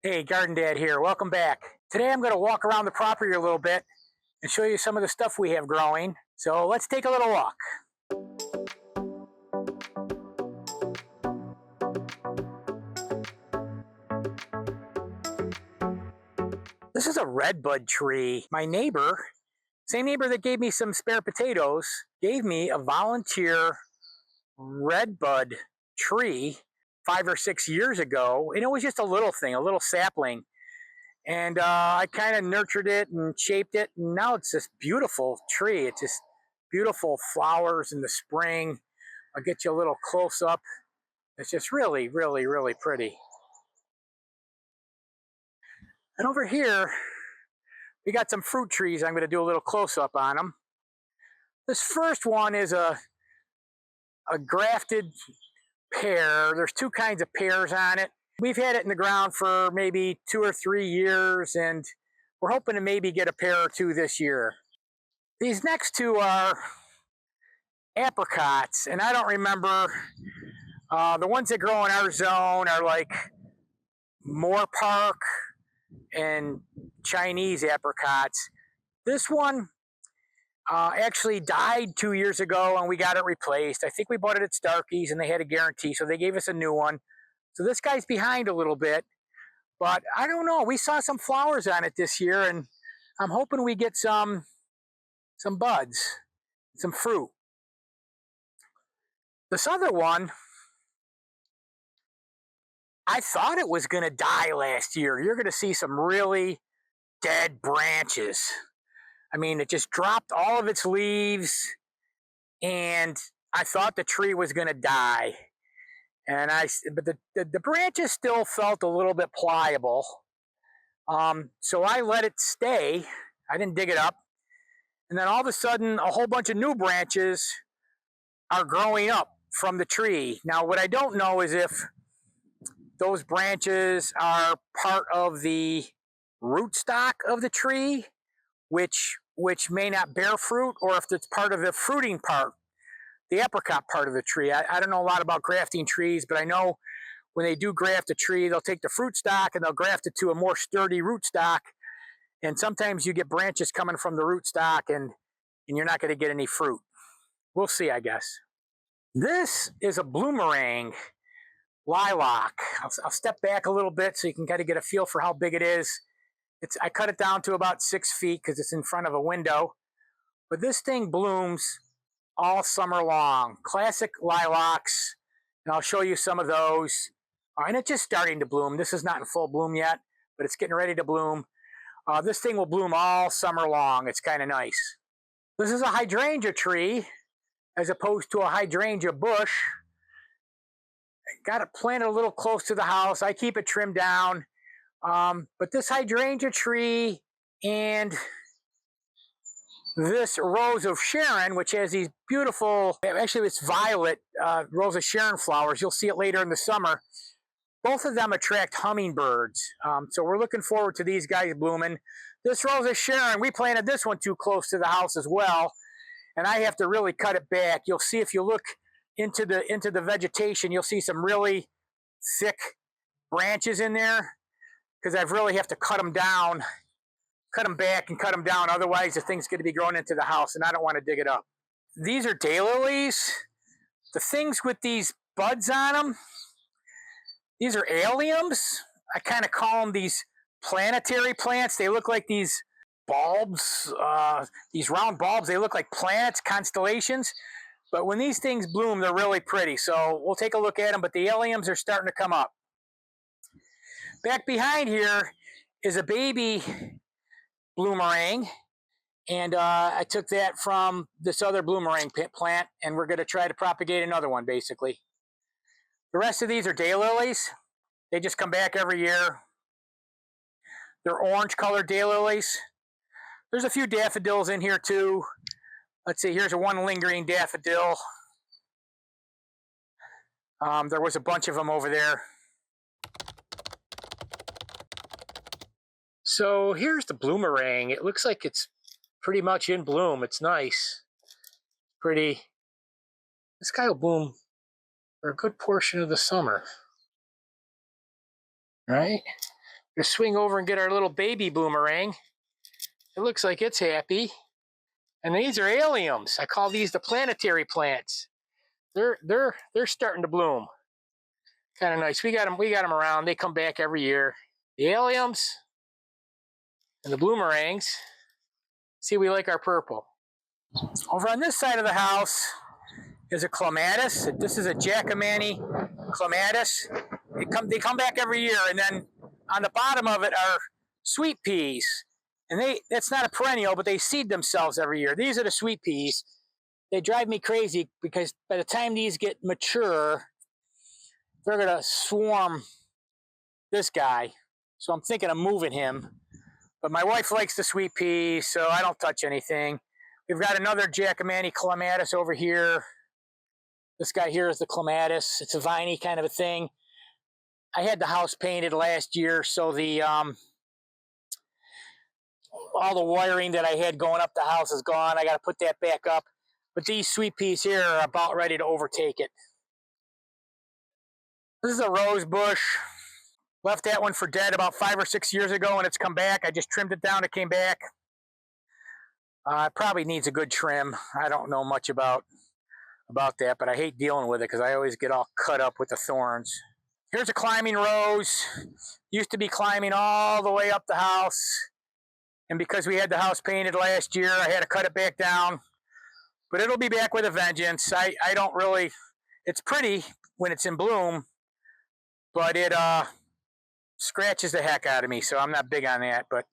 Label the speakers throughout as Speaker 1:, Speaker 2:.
Speaker 1: Hey, Garden Dad here. Welcome back. Today I'm going to walk around the property a little bit and show you some of the stuff we have growing. So let's take a little walk. This is a redbud tree. My neighbor, same neighbor that gave me some spare potatoes, gave me a volunteer redbud tree 5 or 6 years ago. And it was just a little thing, a little sapling. And I kind of nurtured it and shaped it, and now it's this beautiful tree. It's just beautiful flowers in the spring. I'll get you a little close up. It's just really, really, really pretty. And over here, we got some fruit trees. I'm going to do a little close up on them. This first one is a grafted pear. There's two kinds of pears on it. We've had it in the ground for maybe 2 or 3 years, and we're hoping to maybe get a pear or two this year. These next two are apricots, and I don't remember. The ones that grow in our zone are like Moore Park and Chinese apricots. This one actually died 2 years ago, and we got it replaced. I think we bought it at Starkey's, and they had a guarantee, so they gave us a new one. So this guy's behind a little bit, but I don't know. We saw some flowers on it this year, and I'm hoping we get some buds, some fruit. This other one, I thought it was going to die last year. You're going to see some really dead branches. I mean, it just dropped all of its leaves, and I thought the tree was going to die. But the branches still felt a little bit pliable. So I let it stay. I didn't dig it up. And then all of a sudden, a whole bunch of new branches are growing up from the tree. Now, what I don't know is if those branches are part of the rootstock of the tree, which may not bear fruit, or if it's part of the fruiting part, the apricot part of the tree. I don't know a lot about grafting trees, but I know when they do graft a tree, they'll take the fruit stock and they'll graft it to a more sturdy rootstock. And sometimes you get branches coming from the rootstock, and you're not going to get any fruit. We'll see, I guess. This is a Boomerang lilac. I'll step back a little bit so you can kind of get a feel for how big it is. I cut it down to about 6 feet because it's in front of a window. But this thing blooms all summer long. Classic lilacs, and I'll show you some of those. And it's just starting to bloom. This is not in full bloom yet, but it's getting ready to bloom. This thing will bloom all summer long. It's kind of nice. This is a hydrangea tree as opposed to a hydrangea bush. Got it planted a little close to the house. I keep it trimmed down. But this hydrangea tree and this rose of Sharon, which has these beautiful, actually it's violet rose of Sharon flowers. You'll see it later in the summer. Both of them attract hummingbirds. So we're looking forward to these guys blooming. This rose of Sharon, we planted this one too close to the house as well. And I have to really cut it back. You'll see if you look into the vegetation, you'll see some really thick branches in there, because I really have to cut them down, cut them back and cut them down. Otherwise, the thing's going to be growing into the house, and I don't want to dig it up. These are daylilies. The things with these buds on them, these are alliums. I kind of call them these planetary plants. They look like these bulbs, these round bulbs. They look like planets, constellations. But when these things bloom, they're really pretty. So we'll take a look at them, but the alliums are starting to come up. Back behind here is a baby Bloomerang, and I took that from this other Bloomerang plant, and we're going to try to propagate another one, basically. The rest of these are daylilies. They just come back every year. They're orange-colored daylilies. There's a few daffodils in here, too. Let's see, here's one lingering daffodil. There was a bunch of them over there. So here's the Bloomerang. It looks like it's pretty much in bloom. It's nice. Pretty. This guy will bloom for a good portion of the summer. Right? Gonna swing over and get our little baby boomerang. It looks like it's happy. And these are alliums. I call these the planetary plants. They're starting to bloom. Kind of nice. We got them around. They come back every year. The alliums and the bloomerangs. See, we like our purple. Over on this side of the house is a clematis. This is a Jackimani clematis. They come back every year, and then on the bottom of it are sweet peas. And that's not a perennial, but they seed themselves every year. These are the sweet peas. They drive me crazy because by the time these get mature, they're gonna swarm this guy. So I'm thinking of moving him. But my wife likes the sweet peas, so I don't touch anything. We've got another Jackimani clematis over here. This guy here is the clematis. It's a viney kind of a thing. I had the house painted last year, so all the wiring that I had going up the house is gone. I got to put that back up. But these sweet peas here are about ready to overtake it. This is a rose bush. Left that one for dead about 5 or 6 years ago, and it's come back. I just trimmed it down. It came back. It probably needs a good trim. I don't know much about that, but I hate dealing with it because I always get all cut up with the thorns. Here's a climbing rose. Used to be climbing all the way up the house. And because we had the house painted last year, I had to cut it back down. But it'll be back with a vengeance. I don't really... It's pretty when it's in bloom, but it scratches the heck out of me, so I'm not big on that. But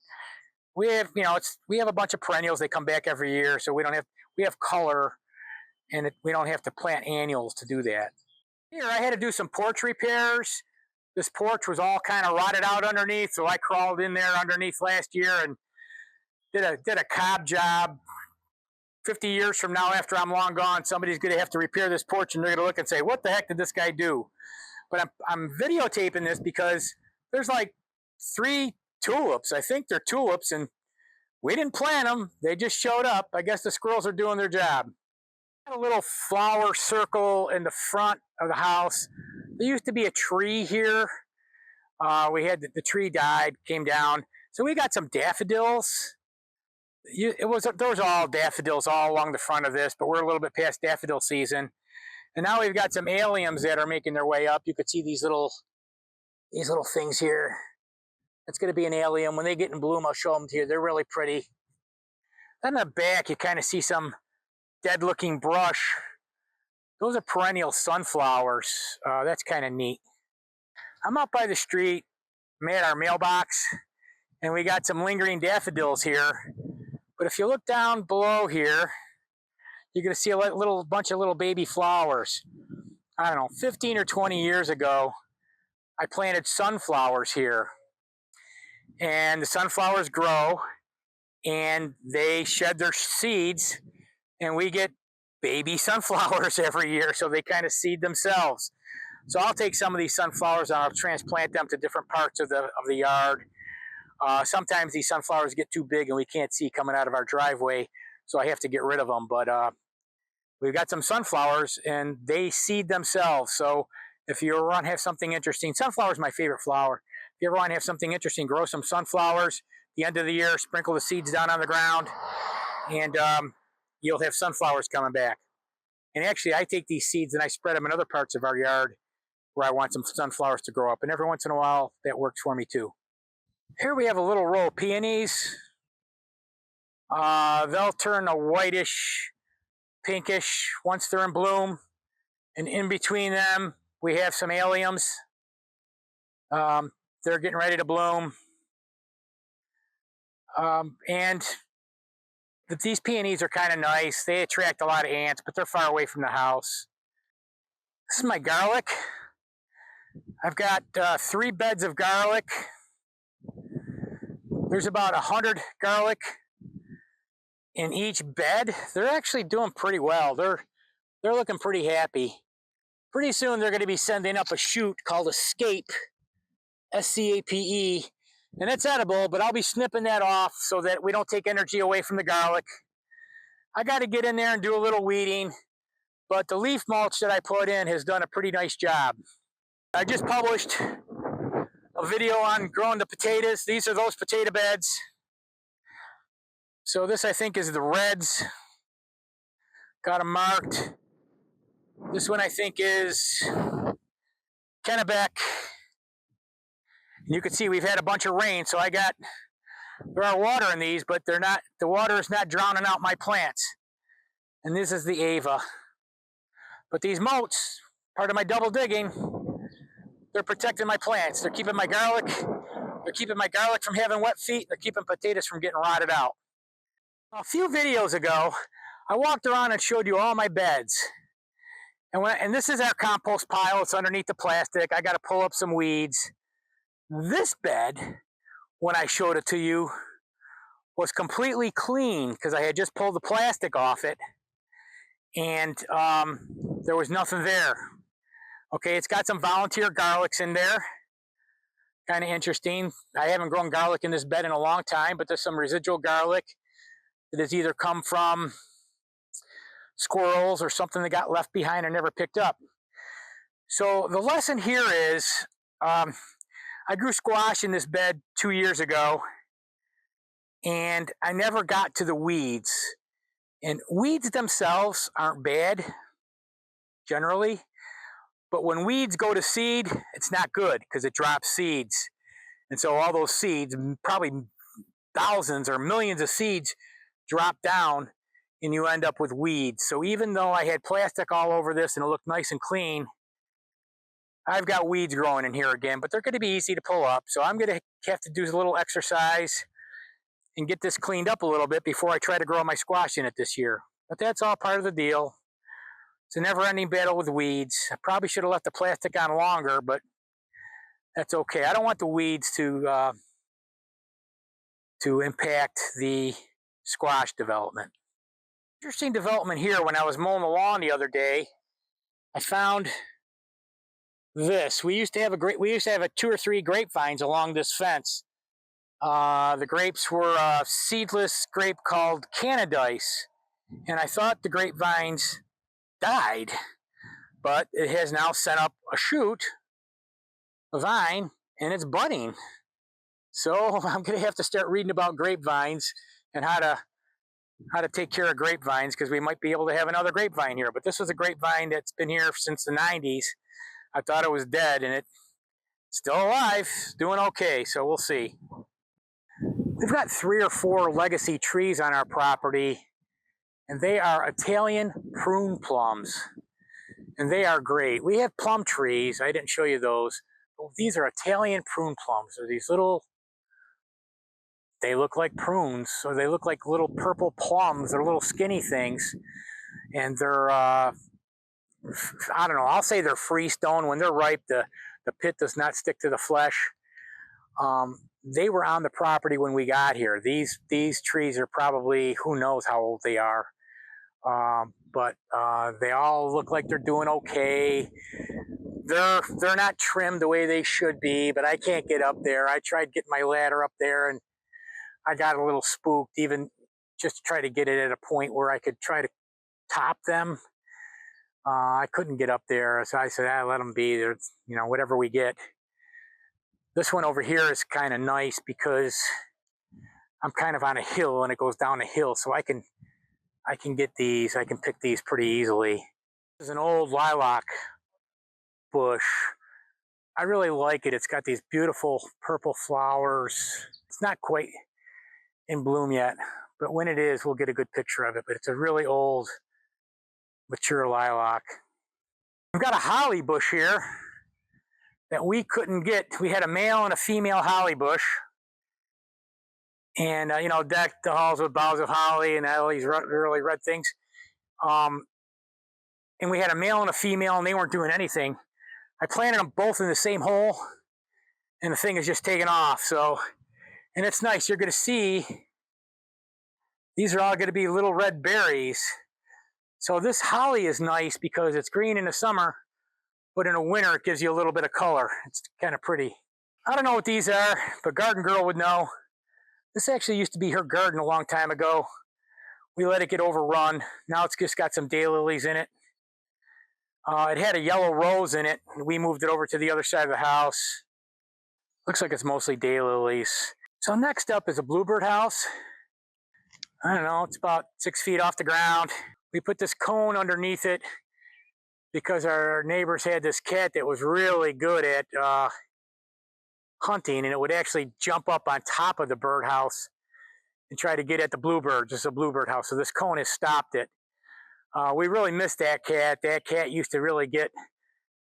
Speaker 1: we have, we have a bunch of perennials. They come back every year, so we have color, and we don't have to plant annuals to do that. Here, I had to do some porch repairs. This porch was all kind of rotted out underneath, so I crawled in there underneath last year and did a cob job. 50 years from now, after I'm long gone, somebody's going to have to repair this porch, and they're going to look and say, what the heck did this guy do? But I'm videotaping this because there's like 3 tulips. I think they're tulips, and we didn't plant them. They just showed up. I guess the squirrels are doing their job. A little flower circle in the front of the house. There used to be a tree here. We had the tree died, came down. So we got some daffodils. There was all daffodils all along the front of this, but we're a little bit past daffodil season. And now we've got some alliums that are making their way up. You could see these little things here. That's going to be an allium. When they get in bloom, I'll show them to you. They're really pretty. Then in the back, you kind of see some dead-looking brush. Those are perennial sunflowers. That's kind of neat. I'm out by the street. I'm at our mailbox, and we got some lingering daffodils here. But if you look down below here, you're going to see a little bunch of little baby flowers. I don't know, 15 or 20 years ago, I planted sunflowers here. And the sunflowers grow, and they shed their seeds, and we get baby sunflowers every year, so they kind of seed themselves. So I'll take some of these sunflowers and I'll transplant them to different parts of the yard. Sometimes these sunflowers get too big and we can't see coming out of our driveway, so I have to get rid of them. But we've got some sunflowers, and they seed themselves. So if you ever want to have something interesting, sunflower is my favorite flower. If you ever want to have something interesting, grow some sunflowers. At the end of the year, sprinkle the seeds down on the ground, and you'll have sunflowers coming back. And actually, I take these seeds and I spread them in other parts of our yard where I want some sunflowers to grow up. And every once in a while, that works for me too. Here we have a little row of peonies. They'll turn a whitish, pinkish once they're in bloom. And in between them, we have some alliums. They're getting ready to bloom. And these peonies are kind of nice. They attract a lot of ants, but they're far away from the house. This is my garlic. I've got 3 beds of garlic. There's about 100 garlic in each bed. They're actually doing pretty well. They're looking pretty happy. Pretty soon they're going to be sending up a shoot called Escape, S-C-A-P-E, and it's edible, but I'll be snipping that off so that we don't take energy away from the garlic. I got to get in there and do a little weeding, but the leaf mulch that I put in has done a pretty nice job. I just published a a video on growing the potatoes. These are those potato beds. So this, I think, is the reds. Got them marked. This one, I think, is Kennebec. You can see we've had a bunch of rain, so there are water in these, but the water is not drowning out my plants. And this is the Ava. But these moats, part of my double digging, they're protecting my plants. They're keeping my garlic. They're keeping my garlic from having wet feet. They're keeping potatoes from getting rotted out. A few videos ago, I walked around and showed you all my beds. And this is our compost pile. It's underneath the plastic. I got to pull up some weeds. This bed, when I showed it to you, was completely clean because I had just pulled the plastic off it. And there was nothing there. Okay, it's got some volunteer garlics in there. Kind of interesting. I haven't grown garlic in this bed in a long time, but there's some residual garlic that has either come from squirrels or something that got left behind and never picked up. So the lesson here is, I grew squash in this bed 2 years ago, and I never got to the weeds. And weeds themselves aren't bad, generally. But when weeds go to seed, it's not good because it drops seeds. And so all those seeds, probably thousands or millions of seeds, drop down and you end up with weeds. So even though I had plastic all over this and it looked nice and clean, I've got weeds growing in here again, but they're going to be easy to pull up. So I'm going to have to do a little exercise and get this cleaned up a little bit before I try to grow my squash in it this year. But that's all part of the deal. It's a never-ending battle with weeds. I probably should have left the plastic on longer, but that's okay. I don't want the weeds to impact the squash development. Interesting development here. When I was mowing the lawn the other day, I found this. We used to have 2 or 3 grapevines along this fence. The grapes were a seedless grape called Canadice, and I thought the grapevines died, but it has now sent up a shoot, a vine, and it's budding. So I'm going to have to start reading about grapevines and how to take care of grapevines, because we might be able to have another grapevine here. But this was a grapevine that's been here since the 90s. I thought it was dead, and it's still alive, doing okay, so we'll see. We've got 3 or 4 legacy trees on our property, and they are Italian prune plums, and they are great. We have plum trees. I didn't show you those. But these are Italian prune plums. They're these little, they look like prunes, so they look like little purple plums. They're little skinny things, and they're, I don't know, I'll say they're freestone. When they're ripe, the pit does not stick to the flesh. They were on the property when we got here. These trees are probably, who knows how old they are. But they all look like they're doing okay. They're not trimmed the way they should be, but I can't get up there. I tried getting my ladder up there, and I got a little spooked, even just to try to get it at a point where I could try to top them. I couldn't get up there, so I said, let them be. There's, whatever we get. This one over here is kind of nice because I'm kind of on a hill and it goes down a hill, so I can get these. I can pick these pretty easily. This is an old lilac bush. I really like it. It's got these beautiful purple flowers. It's not quite in bloom yet, but when it is, we'll get a good picture of it. But it's a really old, mature lilac. We've got a holly bush here that we couldn't get. We had a male and a female holly bush, and decked the halls with boughs of holly and all these really red things. And we had a male and a female, and they weren't doing anything. I planted them both in the same hole, and the thing is just taking off. So, and it's nice. You're going to see these are all going to be little red berries. So this holly is nice because it's green in the summer, but in the winter it gives you a little bit of color. It's kind of pretty. I don't know what these are, but Garden Girl would know. This actually used to be her garden a long time ago. We let it get overrun. Now it's just got some daylilies in it. It had a yellow rose in it. We moved it over to the other side of the house. Looks like it's mostly daylilies. So next up is a bluebird house. I don't know, it's about 6 feet off the ground. We put this cone underneath it because our neighbors had this cat that was really good at hunting, and it would actually jump up on top of the birdhouse and try to get at the bluebirds. It's a bluebird house, so this cone has stopped it. We really missed that cat. That cat used to really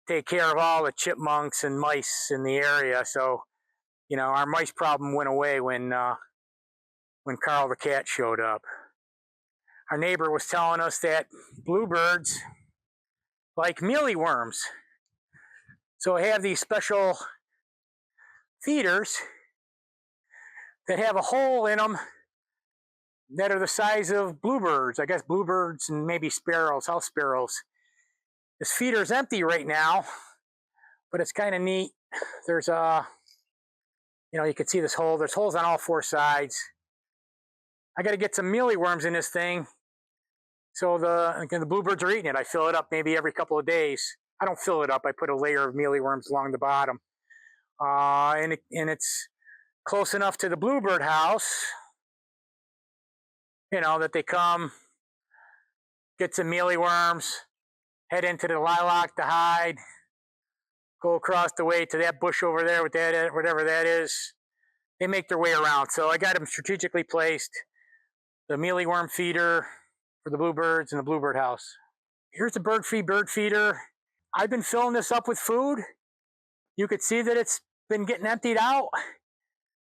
Speaker 1: take care of all the chipmunks and mice in the area. So, you know, our mice problem went away when Carl the cat showed up. Our neighbor was telling us that bluebirds like mealyworms. So I have these special feeders that have a hole in them that are the size of bluebirds. I guess bluebirds and maybe sparrows, house sparrows. This feeder is empty right now, but it's kind of neat. There's you know, you can see this hole. There's holes on all 4 sides. I got to get some mealyworms in this thing. So the bluebirds are eating it. I fill it up maybe every couple of days. I don't fill it up. I put a layer of mealyworms along the bottom. And it's close enough to the bluebird house, you know, that they come, get some mealyworms, head into the lilac to hide, go across the way to that bush over there with that, whatever that is. They make their way around. So I got them strategically placed. The mealyworm feeder for the bluebirds and the bluebird house. Here's the Birdfy bird feeder. I've been filling this up with food. You could see that it's been getting emptied out.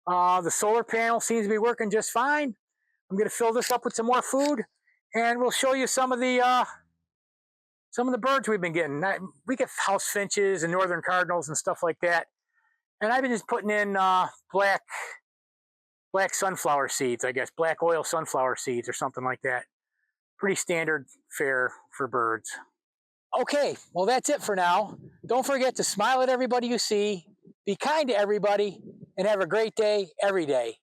Speaker 1: The solar panel seems to be working just fine. I'm going to fill this up with some more food, and we'll show you some of the birds we've been getting. We get house finches and northern cardinals and stuff like that. And I've been just putting in black sunflower seeds, I guess, black oil sunflower seeds or something like that. Pretty standard fare for birds. Okay, well, that's it for now. Don't forget to smile at everybody you see, be kind to everybody, and have a great day every day.